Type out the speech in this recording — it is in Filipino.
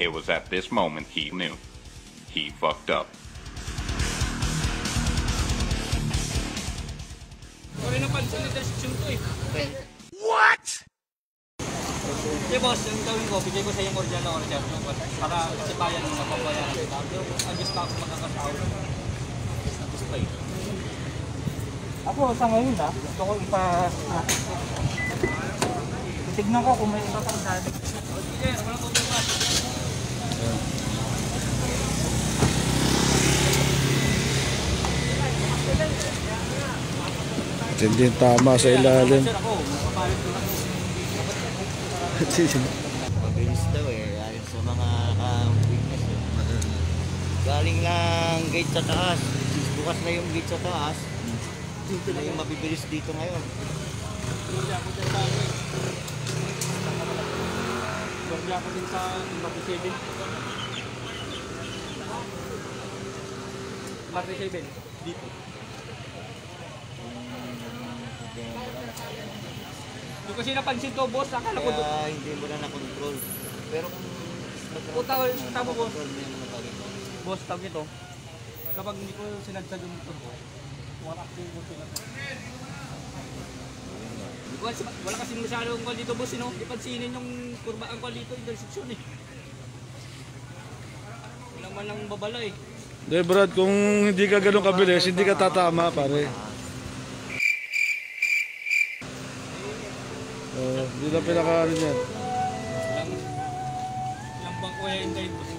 It was at this moment he knew. He fucked up. What? Okay, boss, yung gawin ko, bigay ko sa yung original na order para kasi bayan mo mapabayaran kita. Pero adjust pa ako makakasaw. Display. Ako sa ngayon gusto ko tignan ko kung may iba pang dati. Sige, walang problema. Hindi tama sa ilalim. Mabilis daw ayon sa mga witness galing ng gate sa taas, bukas na yung gate sa taas, dito na yung mabibilis dito ngayon. Gordia ko din sa Marty 7. Marty 7 dito. Yung kasi napansin to, boss, akala ko doon. Kaya hindi mo na na-control. Pero kung Tama, boss. control mo yung mga bagay. Boss, tawag ito. Kapag hindi ko sinadsad yung motor ko, wala kasi masyadong kwan dito, boss, ipansinin yung kurba ang kwan dito, intersection Wala man lang babala Hindi Brad, kung hindi ka ganun kabilis, hindi ka tatama pare. Hindi na pinaka-ano yan. Ilang bangko yung hintayin, boss.